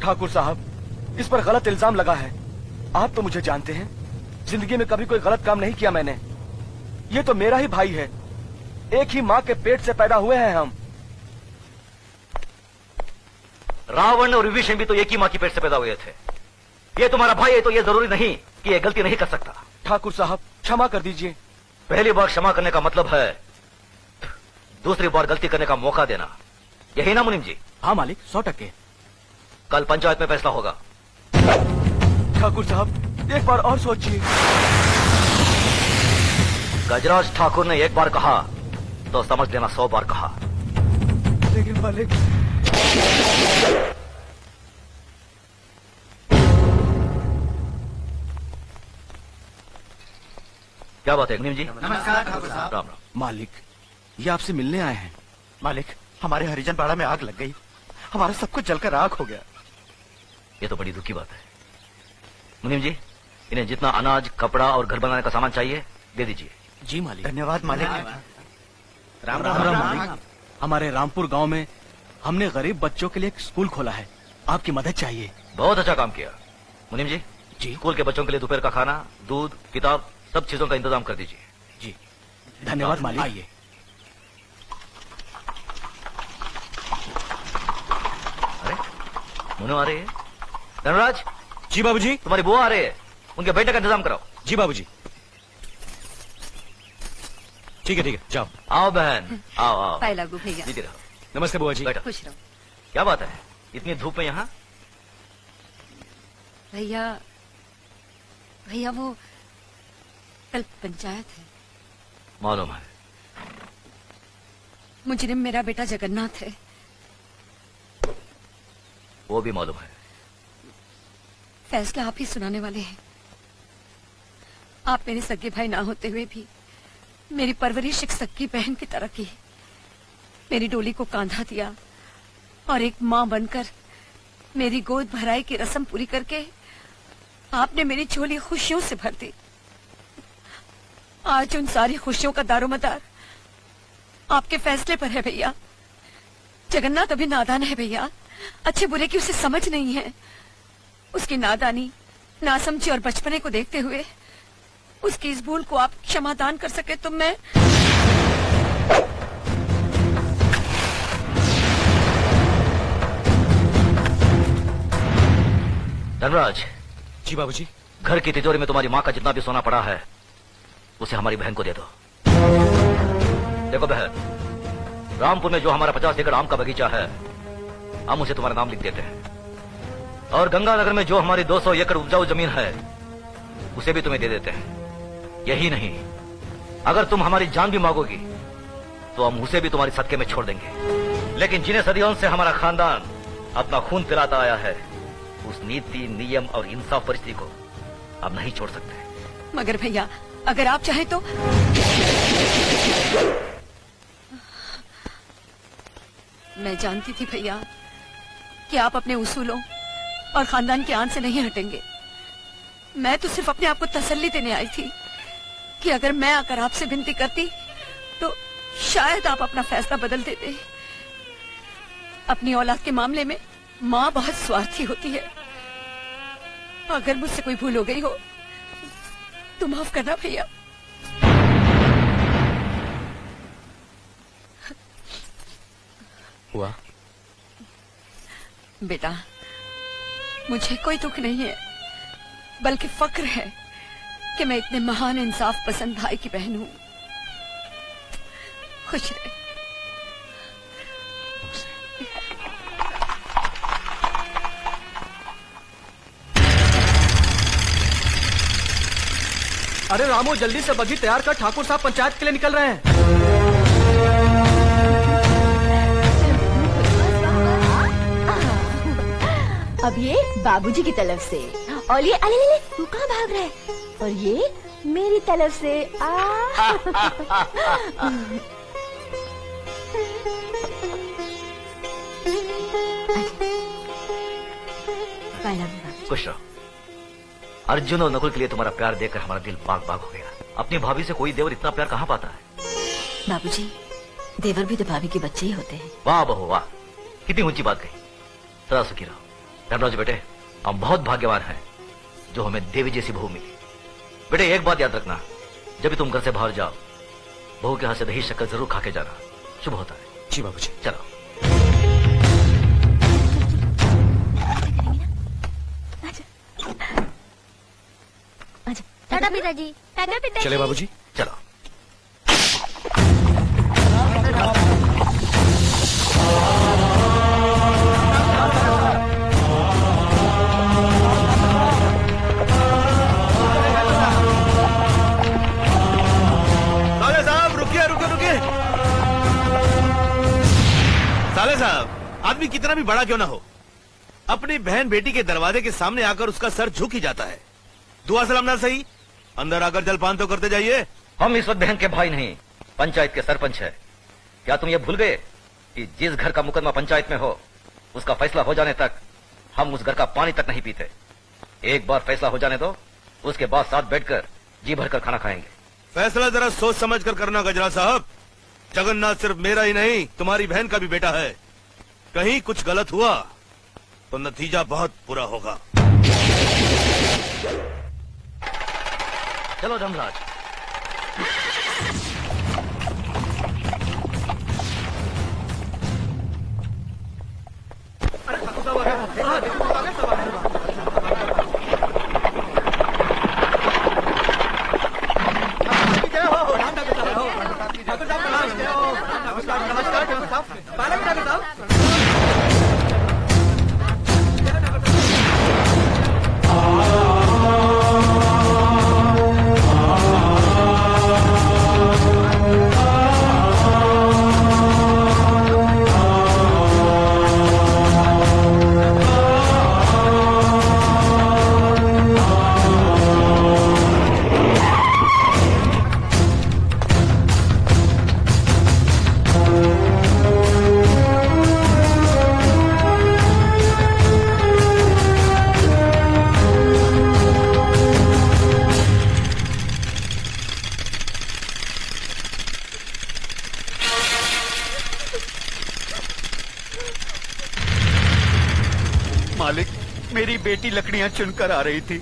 ठाकुर साहब, इस पर गलत इल्जाम लगा है। आप तो मुझे जानते हैं, जिंदगी में कभी कोई गलत काम नहीं किया मैंने। ये तो मेरा ही भाई है, एक ही माँ के पेट से पैदा हुए हैं हम। रावण और विभीषण भी तो एक ही माँ की पेट से पैदा हुए थे। ये तुम्हारा भाई है तो ये जरूरी नहीं कि ये गलती नहीं कर सकता। ठाकुर साहब, क्षमा कर दीजिए। पहली बार क्षमा करने का मतलब है दूसरी बार गलती करने का मौका देना, यही ना मुनीम जी? हाँ मालिक, 100%। कल पंचायत में फैसला होगा। ठाकुर साहब, एक बार और सोचिए। गजराज ठाकुर ने एक बार कहा तो समझ लेना 100 बार कहा। लेकिन मालिक, क्या बात है मुनीम जी? नमस्कार ठाकुर साहब। राम राम। मालिक, ये आपसे मिलने आए हैं। मालिक, हमारे हरिजन पाड़ा में आग लग गई, हमारा सब कुछ जलकर राख हो गया। ये तो बड़ी दुख की बात है। मुनीम जी, इन्हें जितना अनाज, कपड़ा और घर बनाने का सामान चाहिए दे दीजिए। जी मालिक। धन्यवाद मालिक। राम राम मालिक। हमारे रामपुर गांव में हमने गरीब बच्चों के लिए एक स्कूल खोला है, आपकी मदद चाहिए। बहुत अच्छा काम किया। मुनीम जी, जी स्कूल के बच्चों के लिए दोपहर का खाना, दूध, किताब, सब चीजों का इंतजाम कर दीजिए। जी धन्यवाद मालिक। आइए। अरे मुनो आ रही है। धनराज, जी बाबूजी। तुम्हारी बुआ आ रही है, उनके बेटे का इंतजाम कराओ। जी बाबूजी। ठीक है, जाओ। आओ बहन, आओ आओ। पाए लागू भैया। जीती रहो। नमस्ते बुआ जी। बैठो। खुश रहो। क्या बात है, इतनी धूप में यहाँ? भैया, भैया वो कल पंचायत है। मालूम है। मुजरिम मेरा बेटा जगन्नाथ है। वो भी मालूम है। फैसला आप ही सुनाने वाले हैं। आप मेरे सगे भाई ना होते हुए भी मेरी परवरिश एक सगी बहन की तरह की। मेरी डोली को कांधा दिया और एक माँ बनकर मेरी गोद भराई की रस्म पूरी करके आपने मेरी झोली खुशियों से भर दी। आज उन सारी खुशियों का दारोमदार आपके फैसले पर है भैया। जगन्नाथ अभी नादान है भैया, अच्छे बुरे की उसे समझ नहीं है। उसकी नादानी, नासमझी और बचपने को देखते हुए उसकी इस भूल को आप क्षमादान कर सके तो मैं। धनराज। जी बाबूजी। घर की तिजोरी में तुम्हारी माँ का जितना भी सोना पड़ा है उसे हमारी बहन को दे दो। देखो बहन, रामपुर में जो हमारा 50 एकड़ आम का बगीचा है हम उसे तुम्हारा नाम लिख देते हैं, और गंगानगर में जो हमारी 200 एकड़ उपजाऊ जमीन है उसे भी तुम्हें दे देते हैं। यही नहीं, अगर तुम हमारी जान भी मांगोगी तो हम उसे भी तुम्हारी सदके में छोड़ देंगे। लेकिन जिन्हें सदियों से हमारा खानदान अपना खून पिलाता आया है उस नीति, नियम और इंसाफ परिस्थिति को अब नहीं छोड़ सकते। मगर भैया, अगर आप चाहें तो। मैं जानती थी भैया कि आप अपने उसूलों और खानदान के आन से नहीं हटेंगे। मैं तो सिर्फ अपने आप को तसल्ली देने आई थी कि अगर मैं आकर आपसे विनती करती तो शायद आप अपना फैसला बदल देते। अपनी औलाद के मामले में माँ बहुत स्वार्थी होती है। अगर मुझसे कोई भूल हो गई हो तो माफ करना भैया। हुआ बेटा, मुझे कोई दुख नहीं है, बल्कि फक्र है कि मैं इतने महान इंसाफ पसंद भाई की बहन हूँ। खुश रहे। अरे रामू, जल्दी से बग्घी तैयार कर, ठाकुर साहब पंचायत के लिए निकल रहे हैं। अब ये बाबूजी की तरफ से, और ये अले ले, तू कहाँ भाग रहा है? और ये मेरी तरफ से। खुश रहो। अर्जुन और नकुल के लिए तुम्हारा प्यार देखकर हमारा दिल बाग बाग हो गया। अपनी भाभी से कोई देवर इतना प्यार कहाँ पाता है? बाबूजी, देवर भी तो भाभी के बच्चे ही होते हैं। वाह बहू वाह, कितनी ऊंची बात कही। सदा सुखी रहो। धर्मराज बेटे, हम बहुत भाग्यवान हैं जो हमें देवी जैसी बहू मिली। बेटे एक बात याद रखना, जब भी तुम घर से बाहर जाओ, बहू के हाथ से दही शक्कर जरूर खा के जाना, शुभ होता है। जी बाबूजी। चलो। टाटा पिताजी। टाटा पिताजी। चले बाबूजी। चलो। साले साहब रुकिए रुकिए रुकिए। साले साहब, आदमी कितना भी बड़ा क्यों ना हो, अपनी बहन बेटी के दरवाजे के सामने आकर उसका सर झुक ही जाता है। दुआ सलाम ना सही, अंदर आकर जलपान तो करते जाइए। हम इस वक्त बहन के भाई नहीं, पंचायत के सरपंच है। क्या तुम ये भूल गए कि जिस घर का मुकदमा पंचायत में हो, उसका फैसला हो जाने तक हम उस घर का पानी तक नहीं पीते। एक बार फैसला हो जाने दो, उसके बाद साथ बैठकर जी भरकर खाना खाएंगे। फैसला जरा सोच समझ कर करना गजरा साहब। जगन्नाथ सिर्फ मेरा ही नहीं, तुम्हारी बहन का भी बेटा है। कहीं कुछ गलत हुआ तो नतीजा बहुत बुरा होगा। चलो धर्मराज। मालिक, मेरी बेटी लकड़ियां चुनकर आ रही थी।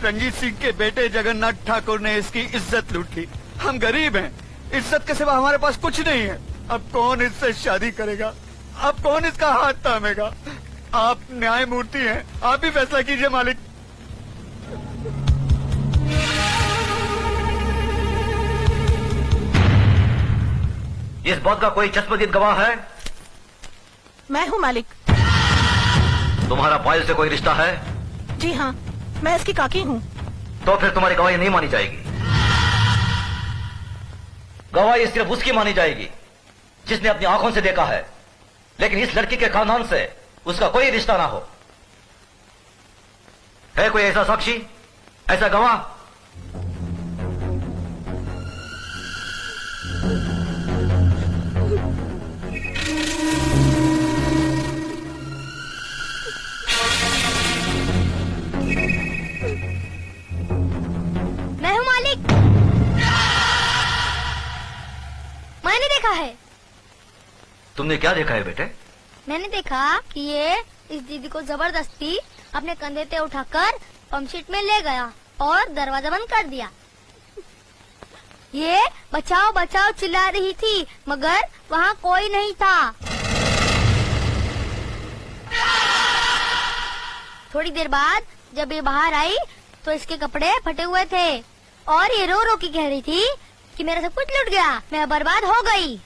रंजीत सिंह के बेटे जगन्नाथ ठाकुर ने इसकी इज्जत लूट ली। हम गरीब हैं, इज्जत के सिवा हमारे पास कुछ नहीं है। अब कौन इससे शादी करेगा? अब कौन इसका हाथ थामेगा? आप न्यायमूर्ति हैं, आप ही फैसला कीजिए मालिक। इस बात का कोई चश्मदीद गवाह है? मैं हूँ मालिक। तुम्हारा पायल से कोई रिश्ता है? जी हाँ, मैं इसकी काकी हूँ। तो फिर तुम्हारी गवाही नहीं मानी जाएगी। गवाही सिर्फ उसकी मानी जाएगी जिसने अपनी आंखों से देखा है, लेकिन इस लड़की के खानदान से उसका कोई रिश्ता ना हो। है कोई ऐसा साक्षी, ऐसा गवाह? मैं हूँ मालिक। मैंने देखा है। तुमने क्या देखा है बेटे? मैंने देखा कि ये इस दीदी को जबरदस्ती अपने कंधे पे उठाकर पंपशीट में ले गया और दरवाजा बंद कर दिया। ये बचाओ बचाओ चिल्ला रही थी, मगर वहाँ कोई नहीं था। थोड़ी देर बाद जब ये बाहर आई तो इसके कपड़े फटे हुए थे और ये रो रो के कह रही थी कि मेरा सब कुछ लुट गया, मैं बर्बाद हो गई।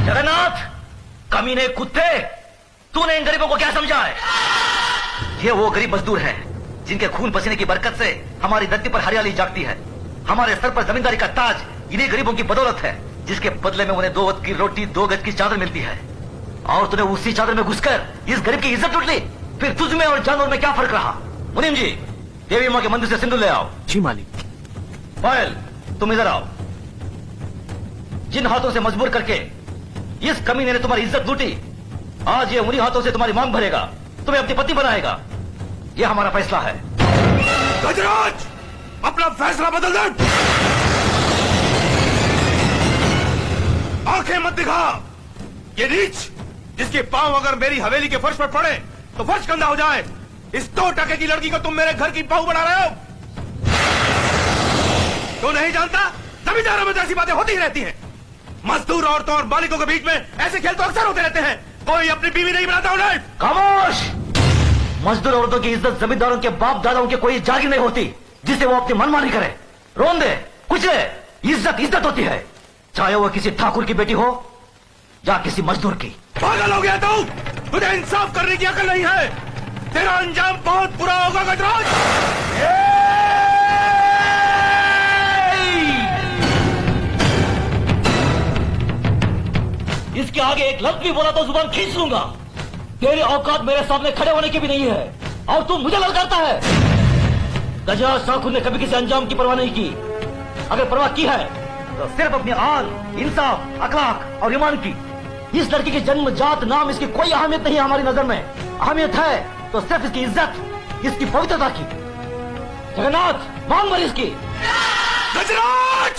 जगन्नाथ, कमीने कुत्ते, तूने इन गरीबों को क्या समझा है? ये वो गरीब मजदूर हैं जिनके खून पसीने की बरकत से हमारी धरती पर हरियाली जागती है। हमारे सर पर जमींदारी का ताज इन्हीं गरीबों की बदौलत है, जिसके बदले में उन्हें 2 वक्त की रोटी 2 गज की चादर मिलती है। और तूने उसी चादर में घुसकर इस गरीब की इज्जत लूट ली। फिर तुझ में और जानवर में क्या फर्क रहा? मुनीम जी, देवी माँ के मंदिर से सिंदूर ले आओ। जी मालिक। पायल, तुम इधर आओ। जिन हाथों से मजबूर करके इस कमीने ने तुम्हारी इज्जत लूटी, आज ये उन्हीं हाथों से तुम्हारी मांग भरेगा, तुम्हें अपनी पत्नी बनाएगा। ये हमारा फैसला है। गजराज, अपना फैसला बदल दे। आंखें मत दिखा, ये नीच जिसके पांव अगर मेरी हवेली के फर्श पर पड़े तो फर्श गंदा हो जाए, इस 2 टके की लड़की को तुम मेरे घर की बहू बना रहे हो। तो नहीं जानता, जमींदारों में तो ऐसी बातें होती ही रहती हैं। मजदूर औरतों और मालिकों के बीच में ऐसे खेल तो अक्सर होते रहते हैं। कोई अपनी बीवी नहीं बनाता उन्हें। खामोश! मजदूर औरतों की इज्जत जमींदारों के बाप दादाओं के कोई जागीर नहीं होती जिसे वो अपनी मनमानी करे, रोन दे, कुचले। इज्जत इज्जत होती है, चाहे वो किसी ठाकुर की बेटी हो या किसी मजदूर की। पागल हो गया तू? तुझे इंसाफ करने की अकल नहीं है। तेरा अंजाम बहुत बुरा होगा गजराज। इसके आगे एक लफ्ज भी बोला तो जुबान खींच लूंगा। तेरी औकात मेरे सामने खड़े होने की भी नहीं है और तू मुझे ललकारता है। गजराज ठाकुर ने कभी किसी अंजाम की परवाह नहीं की। अगर परवाह की है तो सिर्फ अपनी आन, इंसाफ, अखलाक और ईमान की। इस लड़की की जन्म, जात, नाम, इसकी कोई अहमियत नहीं है हमारी नजर में। अहमियत है तो सिर्फ इसकी इज्जत, इसकी पवित्रता की। जगन्नाथ, मांग मरी इसकी। गजराज!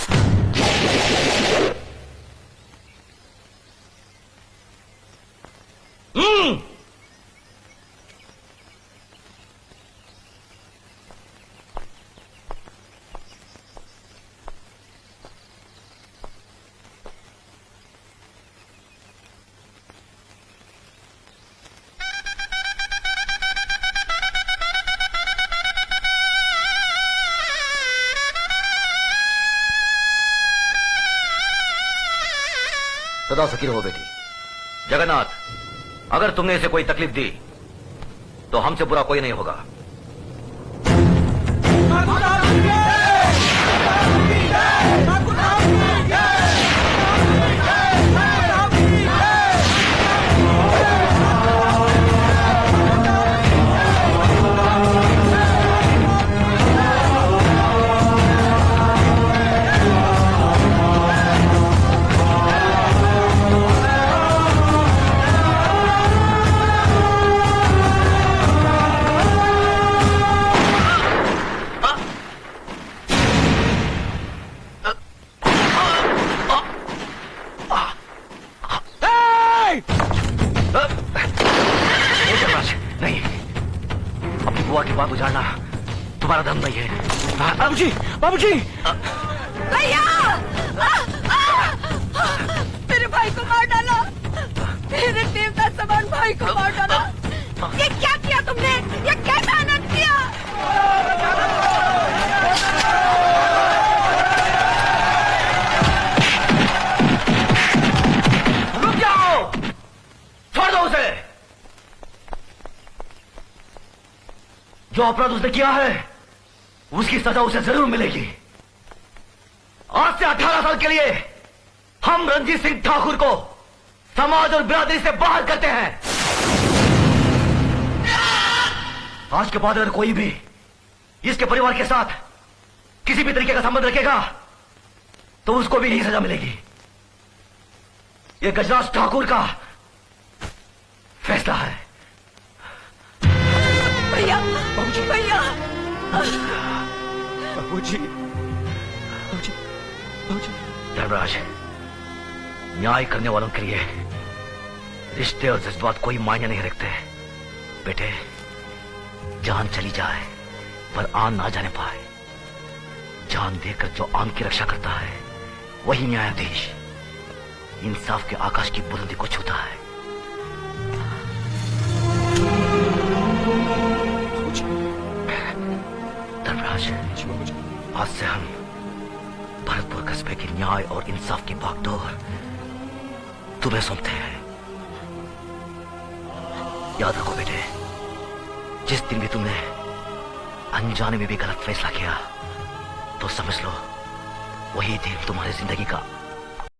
सदा सकी रहो बेटी। जगन्नाथ, अगर तुमने इसे कोई तकलीफ दी तो हमसे बुरा कोई नहीं होगा। नहीं, अपनी बुआ की बात उजाड़ना तुम्हारा धर्म नहीं है। बाबूजी, बाबूजी! भैया! मेरे भाई को मार डाला, मेरे देवता समान भाई को मार डाला। ये क्या किया तुमने? ये कैसा अनर्थ किया? रुक जाओ, छोड़ दो उसे। जो अपराध उसने किया है उसकी सजा उसे जरूर मिलेगी। आज से 18 साल के लिए हम रणजीत सिंह ठाकुर को समाज और बिरादरी से बाहर करते हैं। आज के बाद अगर कोई भी इसके परिवार के साथ किसी भी तरीके का संबंध रखेगा तो उसको भी यही सजा मिलेगी। यह गजराज ठाकुर का फैसला है। भैया, भैया! बाबूजी, बाबूजी, बाबूजी! धर्मराज, न्याय करने वालों के लिए रिश्ते और जज्बात कोई मायने नहीं रखते। बेटे, जान चली जाए पर आन ना जाने पाए। जान देकर जो आन की रक्षा करता है वही न्यायाधीश इंसाफ के आकाश की बुलंदी को छूता है। धर्मराज, आज से हम भरतपुर कस्बे की न्याय और इंसाफ की बागडोर तुम्हें सौंपते हैं। याद रखो बेटे, जिस दिन भी तुमने अनजाने में भी गलत फैसला किया तो समझ लो वही दिन तुम्हारी जिंदगी का